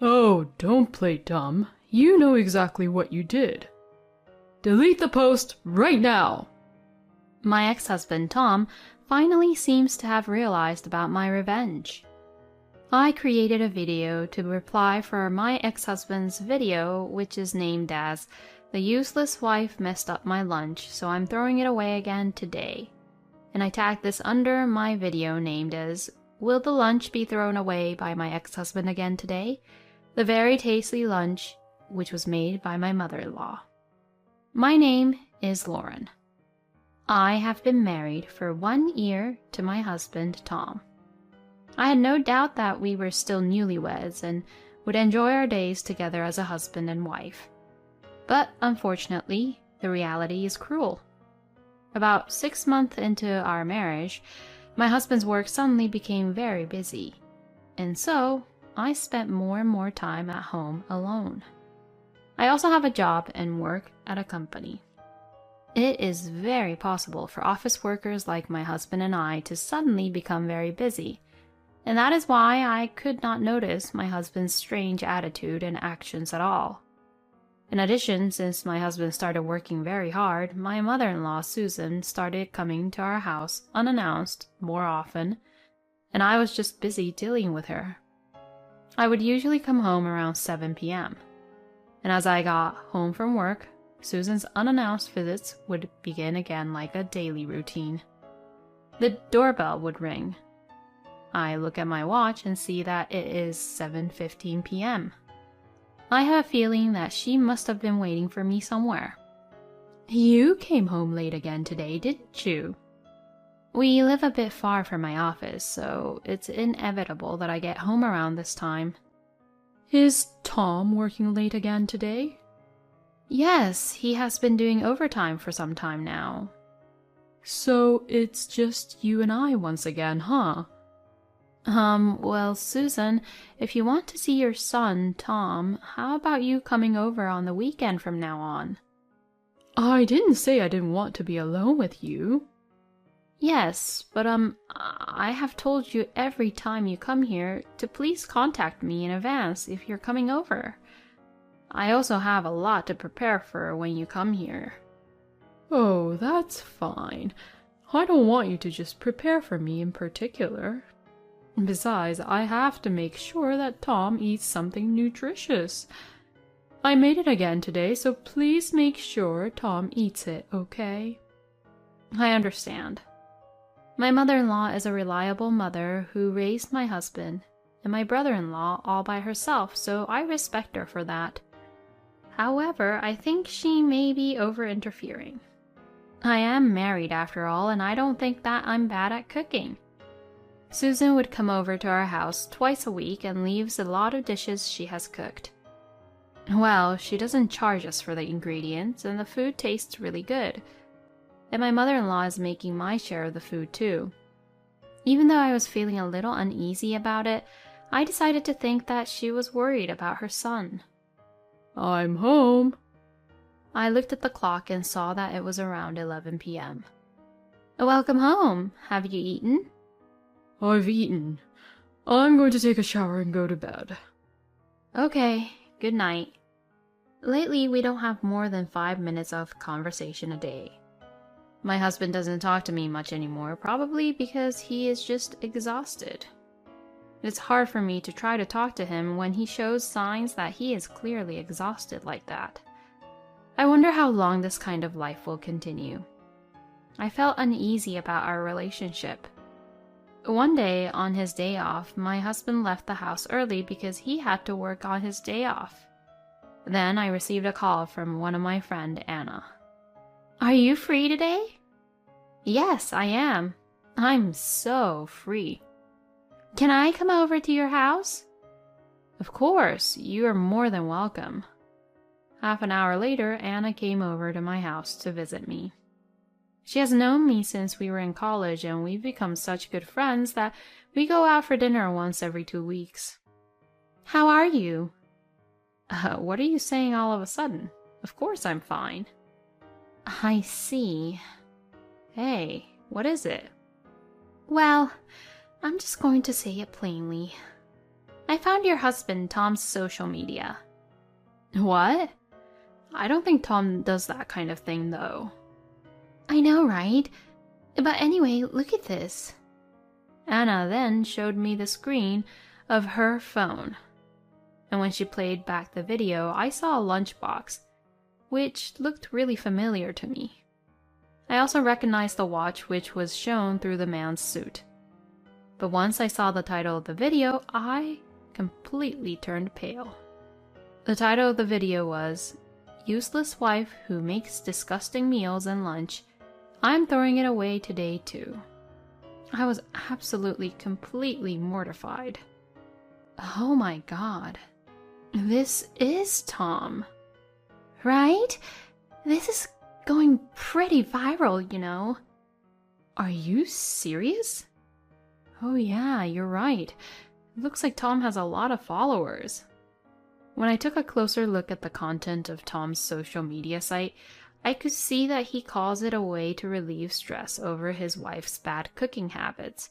Oh, don't play dumb. You know exactly what you did. Delete the post right now! My ex-husband, Tom, finally seems to have realized about my revenge. I created a video to reply for my ex-husband's video, which is named as "The Useless Wife Messed Up My Lunch, so I'm throwing it away again today." And I tagged this under my video named as "Will the lunch be thrown away by my ex-husband again today? The very tasty lunch which was made by my mother-in-law." My name is Lauren. I have been married for 1 year to my husband, Tom. I had no doubt that we were still newlyweds and would enjoy our days together as a husband and wife. But unfortunately, the reality is cruel. About 6 months into our marriage, my husband's work suddenly became very busy, and so I spent more and more time at home alone. I also have a job and work at a company. It is very possible for office workers like my husband and I to suddenly become very busy, and that is why I could not notice my husband's strange attitude and actions at all. In addition, since my husband started working very hard, my mother-in-law Susan started coming to our house unannounced more often, and I was just busy dealing with her. I would usually come home around 7 p.m., and as I got home from work, Susan's unannounced visits would begin again like a daily routine. The doorbell would ring. I look at my watch and see that it is 7:15 p.m. I have a feeling that she must have been waiting for me somewhere. "You came home late again today, didn't you?" We live a bit far from my office, so it's inevitable that I get home around this time. Is Tom working late again today? Yes, he has been doing overtime for some time now. So it's just you and I once again, huh? Well, Susan, if you want to see your son, Tom, how about you coming over on the weekend from now on? I didn't say I didn't want to be alone with you. Yes, but I have told you every time you come here to please contact me in advance if you're coming over. I also have a lot to prepare for when you come here. Oh, that's fine. I don't want you to just prepare for me in particular. Besides, I have to make sure that Tom eats something nutritious. I made it again today, so please make sure Tom eats it, okay? I understand. My mother-in-law is a reliable mother who raised my husband and my brother-in-law all by herself, so I respect her for that. However, I think she may be over-interfering. I am married after all, and I don't think that I'm bad at cooking. Susan would come over to our house twice a week and leaves a lot of dishes she has cooked. Well, she doesn't charge us for the ingredients, and the food tastes really good. And my mother-in-law is making my share of the food too. Even though I was feeling a little uneasy about it, I decided to think that she was worried about her son. I'm home. I looked at the clock and saw that it was around 11 p.m. Welcome home. Have you eaten? I've eaten. I'm going to take a shower and go to bed. Okay, good night. Lately, we don't have more than 5 minutes of conversation a day. My husband doesn't talk to me much anymore, probably because he is just exhausted. It's hard for me to try to talk to him when he shows signs that he is clearly exhausted like that. I wonder how long this kind of life will continue. I felt uneasy about our relationship. One day, on his day off, my husband left the house early because he had to work on his day off. Then I received a call from one of my friends, Anna. "Are you free today?" "Yes, I am. I'm so free." "Can I come over to your house?" "Of course, you are more than welcome." Half an hour later, Anna came over to my house to visit me. She has known me since we were in college, and we've become such good friends that we go out for dinner once every 2 weeks. "How are you?" What are you saying all of a sudden? Of course I'm fine." "I see. Hey, what is it?" "Well, I'm just going to say it plainly. I found your husband Tom's social media. What? I don't think Tom does that kind of thing, though. I know, right? But anyway, look at this. Anna then showed me the screen of her phone. And when she played back the video, I saw a lunchbox, which looked really familiar to me. I also recognized the watch, which was shown through the man's suit. But once I saw the title of the video, I completely turned pale. The title of the video was, "Useless Wife Who Makes Disgusting Meals and Lunch. I'm Throwing It Away Today Too." I was absolutely, completely mortified. Oh my god. This is Tom. Right? This is going pretty viral, you know. Are you serious? Oh yeah, you're right. It looks like Tom has a lot of followers. When I took a closer look at the content of Tom's social media site, I could see that he calls it a way to relieve stress over his wife's bad cooking habits.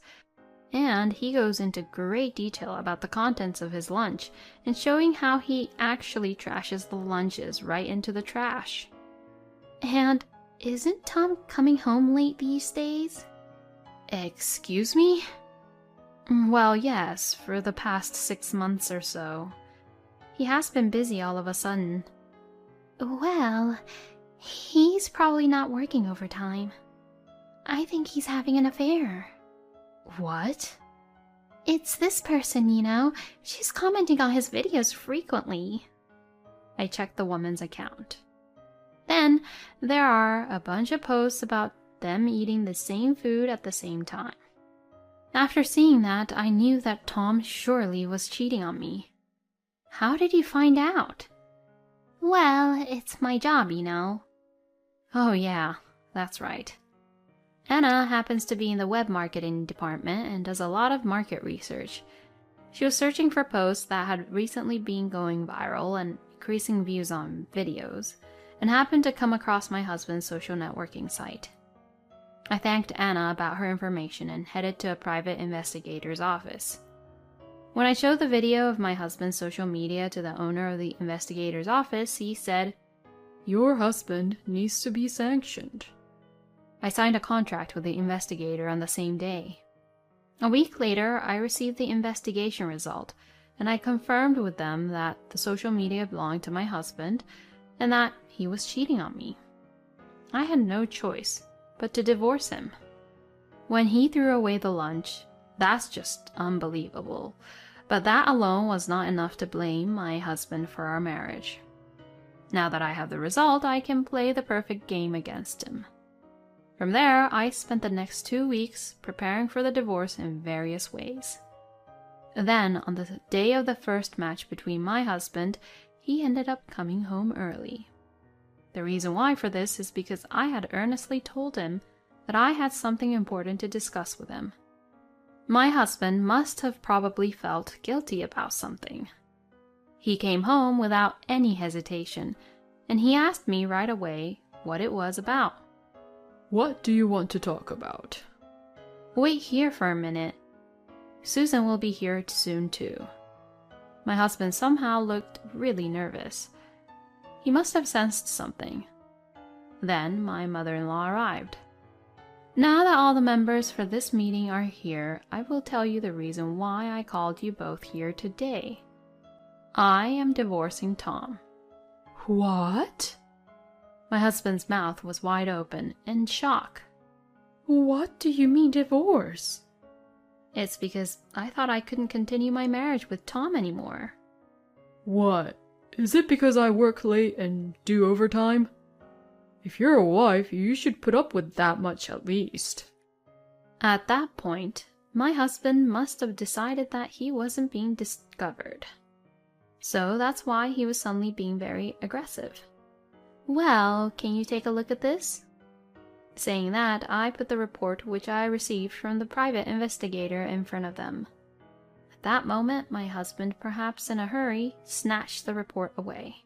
And he goes into great detail about the contents of his lunch and showing how he actually trashes the lunches right into the trash. And isn't Tom coming home late these days? Excuse me? Well, yes, for the past 6 months or so. He has been busy all of a sudden. Well, he's probably not working overtime. I think he's having an affair. What? It's this person, you know. She's commenting on his videos frequently. I checked the woman's account. Then there are a bunch of posts about them eating the same food at the same time. After seeing that, I knew that Tom surely was cheating on me. How did you find out? Well, it's my job, you know. Oh yeah, that's right. Anna happens to be in the web marketing department and does a lot of market research. She was searching for posts that had recently been going viral and increasing views on videos, and happened to come across my husband's social networking site. I thanked Anna about her information and headed to a private investigator's office. When I showed the video of my husband's social media to the owner of the investigator's office, he said, "Your husband needs to be sanctioned." I signed a contract with the investigator on the same day. A week later, I received the investigation result, and I confirmed with them that the social media belonged to my husband and that he was cheating on me. I had no choice but to divorce him. When he threw away the lunch, that's just unbelievable. But that alone was not enough to blame my husband for our marriage. Now that I have the result, I can play the perfect game against him. From there, I spent the next 2 weeks preparing for the divorce in various ways. Then, on the day of the first match between my husband, he ended up coming home early. The reason why for this is because I had earnestly told him that I had something important to discuss with him. My husband must have probably felt guilty about something. He came home without any hesitation, and he asked me right away what it was about. "What do you want to talk about?" "Wait here for a minute. Susan will be here soon too." My husband somehow looked really nervous. He must have sensed something. Then my mother-in-law arrived. Now that all the members for this meeting are here, I will tell you the reason why I called you both here today. I am divorcing Tom. What? My husband's mouth was wide open in shock. What do you mean divorce? It's because I thought I couldn't continue my marriage with Tom anymore. What? Is it because I work late and do overtime? If you're a wife, you should put up with that much at least. At that point, my husband must have decided that he wasn't being discovered. So that's why he was suddenly being very aggressive. Well, can you take a look at this? Saying that, I put the report which I received from the private investigator in front of them. At that moment, my husband, perhaps in a hurry, snatched the report away.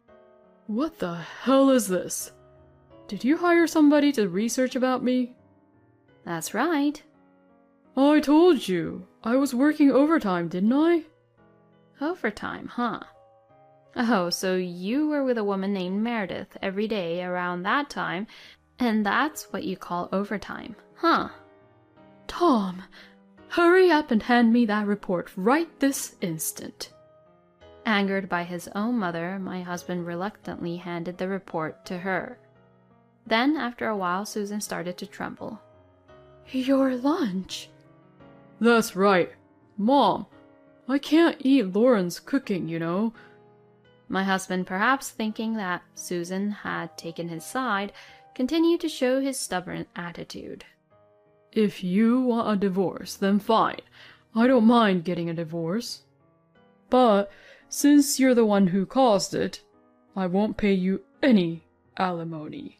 What the hell is this? Did you hire somebody to research about me? That's right. I told you. I was working overtime, didn't I? Overtime, huh? Oh, so you were with a woman named Meredith every day around that time, and that's what you call overtime, huh? Tom, hurry up and hand me that report right this instant. Angered by his own mother, my husband reluctantly handed the report to her. Then, after a while, Susan started to tremble. Your lunch? That's right. Mom, I can't eat Lauren's cooking, you know. My husband, perhaps thinking that Susan had taken his side, continued to show his stubborn attitude. If you want a divorce, then fine. I don't mind getting a divorce. But since you're the one who caused it, I won't pay you any alimony.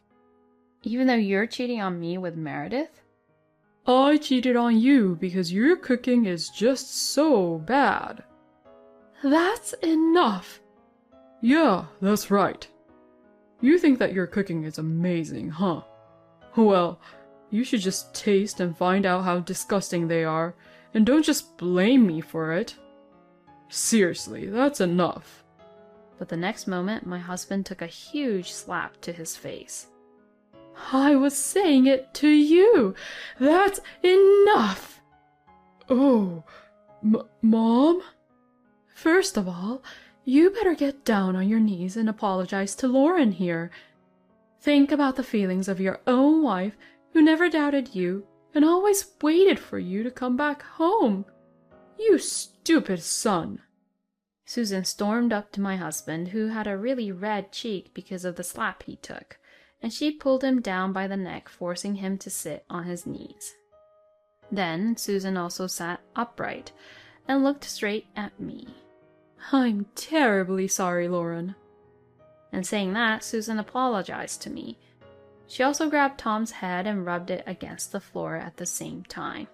Even though you're cheating on me with Meredith? I cheated on you because your cooking is just so bad. That's enough. Yeah, that's right. You think that your cooking is amazing, huh? Well, you should just taste and find out how disgusting they are, and don't just blame me for it. Seriously, that's enough. But the next moment, my husband took a huge slap to his face. I was saying it to you. That's enough. Oh, Mom? First of all, you better get down on your knees and apologize to Lauren here. Think about the feelings of your own wife who never doubted you and always waited for you to come back home. You stupid son. Susan stormed up to my husband, who had a really red cheek because of the slap he took, and she pulled him down by the neck, forcing him to sit on his knees. Then Susan also sat upright and looked straight at me. I'm terribly sorry, Lauren. And saying that, Susan apologized to me. She also grabbed Tom's head and rubbed it against the floor at the same time.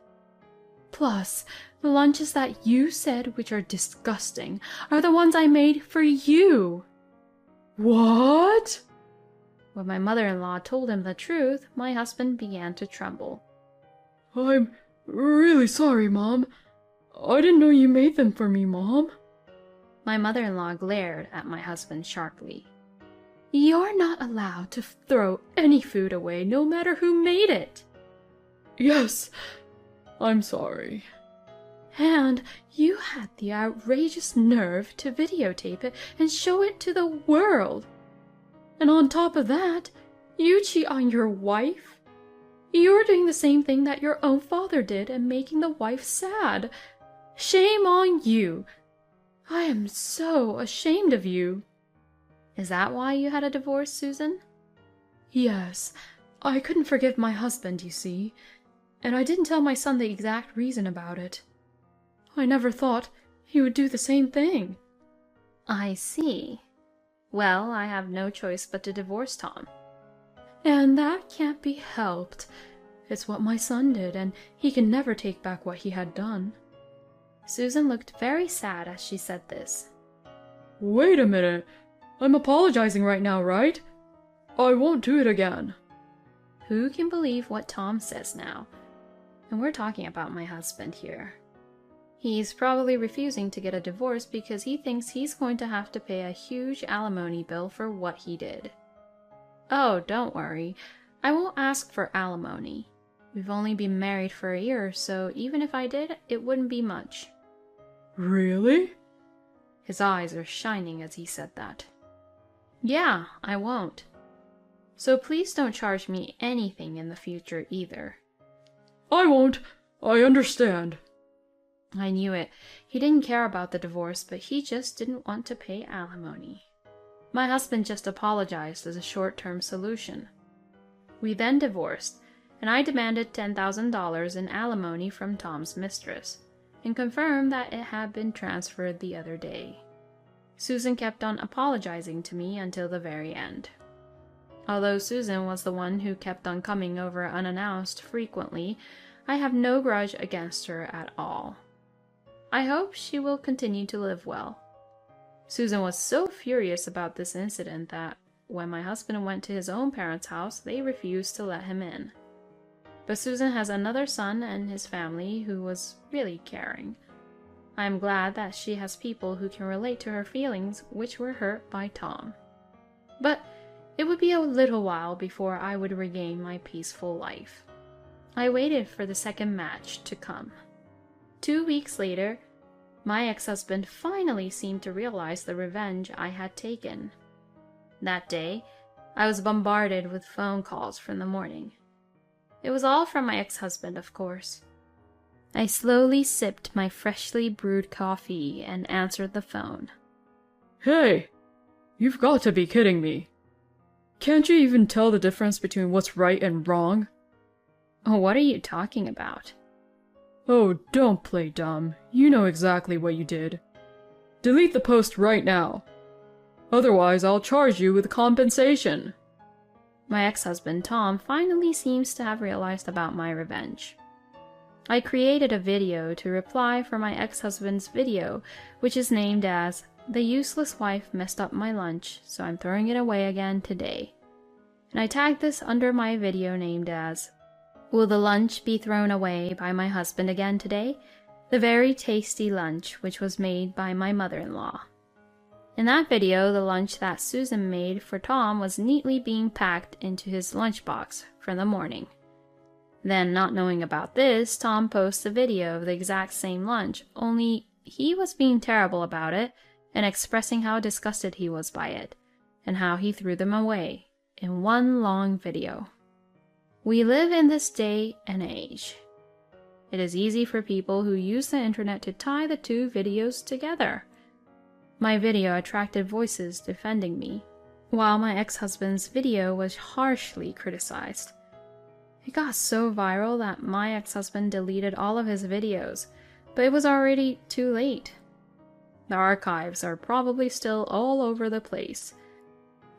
Plus, the lunches that you said, which are disgusting, are the ones I made for you. What? When my mother-in-law told him the truth, my husband began to tremble. I'm really sorry, Mom. I didn't know you made them for me, Mom. My mother-in-law glared at my husband sharply. You're not allowed to throw any food away, no matter who made it. Yes, I'm sorry. And you had the outrageous nerve to videotape it and show it to the world. And on top of that, you cheat on your wife. You're doing the same thing that your own father did and making the wife sad. Shame on you. I am so ashamed of you. Is that why you had a divorce, Susan? Yes. I couldn't forgive my husband, you see. And I didn't tell my son the exact reason about it. I never thought he would do the same thing. I see. Well, I have no choice but to divorce Tom. And that can't be helped. It's what my son did, and he can never take back what he had done. Susan looked very sad as she said this. Wait a minute. I'm apologizing right now, right? I won't do it again. Who can believe what Tom says now? And we're talking about my husband here. He's probably refusing to get a divorce because he thinks he's going to have to pay a huge alimony bill for what he did. Oh, don't worry. I won't ask for alimony. We've only been married for a year, so even if I did, it wouldn't be much. Really? His eyes are shining as he said that. Yeah, I won't. So please don't charge me anything in the future either. I won't. I understand. I knew it. He didn't care about the divorce, but he just didn't want to pay alimony. My husband just apologized as a short-term solution. We then divorced, and I demanded $10,000 in alimony from Tom's mistress, and confirmed that it had been transferred the other day. Susan kept on apologizing to me until the very end. Although Susan was the one who kept on coming over unannounced frequently, I have no grudge against her at all. I hope she will continue to live well. Susan was so furious about this incident that when my husband went to his own parents' house, they refused to let him in. But Susan has another son and his family who was really caring. I'm glad that she has people who can relate to her feelings which were hurt by Tom. But it would be a little while before I would regain my peaceful life. I waited for the second match to come. 2 weeks later, my ex-husband finally seemed to realize the revenge I had taken. That day, I was bombarded with phone calls from the morning. It was all from my ex-husband, of course. I slowly sipped my freshly brewed coffee and answered the phone. Hey, you've got to be kidding me. Can't you even tell the difference between what's right and wrong? Oh, what are you talking about? Oh, don't play dumb. You know exactly what you did. Delete the post right now. Otherwise, I'll charge you with compensation. My ex-husband, Tom, finally seems to have realized about my revenge. I created a video to reply for my ex-husband's video, which is named as "The Useless Wife Messed Up My Lunch, so I'm throwing it away again today." And I tagged this under my video named as "Will the lunch be thrown away by my husband again today? The very tasty lunch which was made by my mother-in-law." In that video, the lunch that Susan made for Tom was neatly being packed into his lunchbox for the morning. Then, not knowing about this, Tom posts a video of the exact same lunch, only he was being terrible about it and expressing how disgusted he was by it, and how he threw them away, in one long video. We live in this day and age. It is easy for people who use the internet to tie the two videos together. My video attracted voices defending me, while my ex-husband's video was harshly criticized. It got so viral that my ex-husband deleted all of his videos, but it was already too late. The archives are probably still all over the place.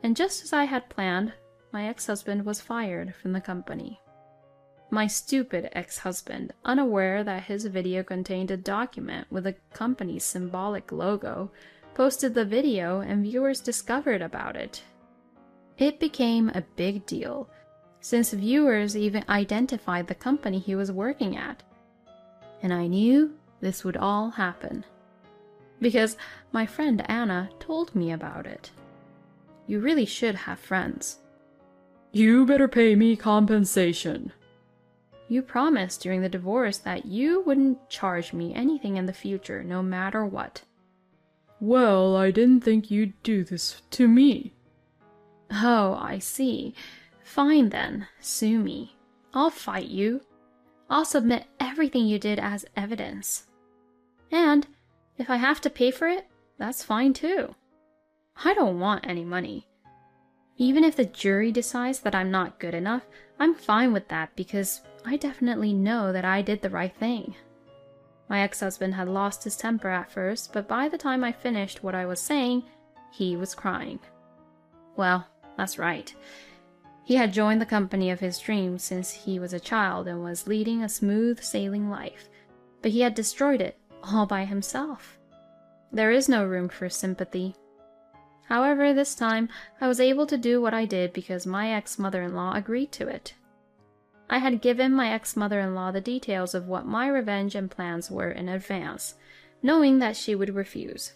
And just as I had planned, my ex-husband was fired from the company. My stupid ex-husband, unaware that his video contained a document with the company's symbolic logo, posted the video and viewers discovered about it. It became a big deal, since viewers even identified the company he was working at. And I knew this would all happen, because my friend Anna told me about it. You really should have friends. You better pay me compensation. You promised during the divorce that you wouldn't charge me anything in the future, no matter what. Well, I didn't think you'd do this to me. Oh, I see. Fine then, sue me. I'll fight you. I'll submit everything you did as evidence. And if I have to pay for it, that's fine too. I don't want any money. Even if the jury decides that I'm not good enough, I'm fine with that because I definitely know that I did the right thing. My ex-husband had lost his temper at first, but by the time I finished what I was saying, he was crying. Well, that's right. He had joined the company of his dreams since he was a child and was leading a smooth sailing life, but he had destroyed it all by himself. There is no room for sympathy. However, this time I was able to do what I did because my ex-mother-in-law agreed to it. I had given my ex-mother-in-law the details of what my revenge and plans were in advance, knowing that she would refuse.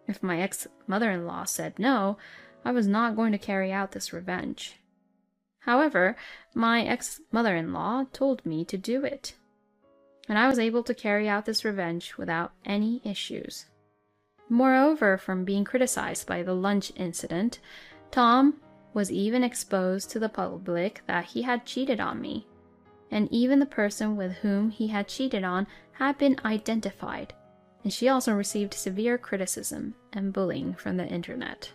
If my ex-mother-in-law said no, I was not going to carry out this revenge. However, my ex-mother-in-law told me to do it, and I was able to carry out this revenge without any issues. Moreover, from being criticized by the lunch incident, Tom was even exposed to the public that he had cheated on me, and even the person with whom he had cheated on had been identified, and she also received severe criticism and bullying from the internet.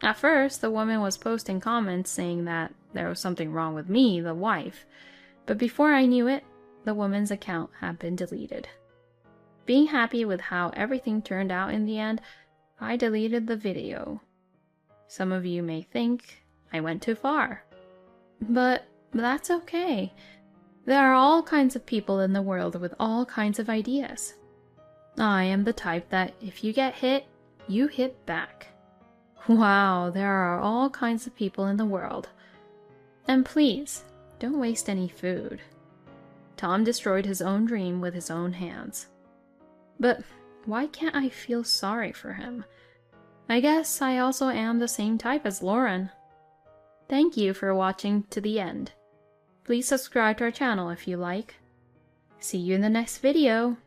At first, the woman was posting comments saying that there was something wrong with me, the wife, but before I knew it, the woman's account had been deleted. Being happy with how everything turned out in the end, I deleted the video. Some of you may think I went too far, but that's okay. There are all kinds of people in the world with all kinds of ideas. I am the type that if you get hit, you hit back. Wow, there are all kinds of people in the world. And please, don't waste any food. Tom destroyed his own dream with his own hands. But why can't I feel sorry for him? I guess I also am the same type as Lauren. Thank you for watching to the end. Please subscribe to our channel if you like. See you in the next video.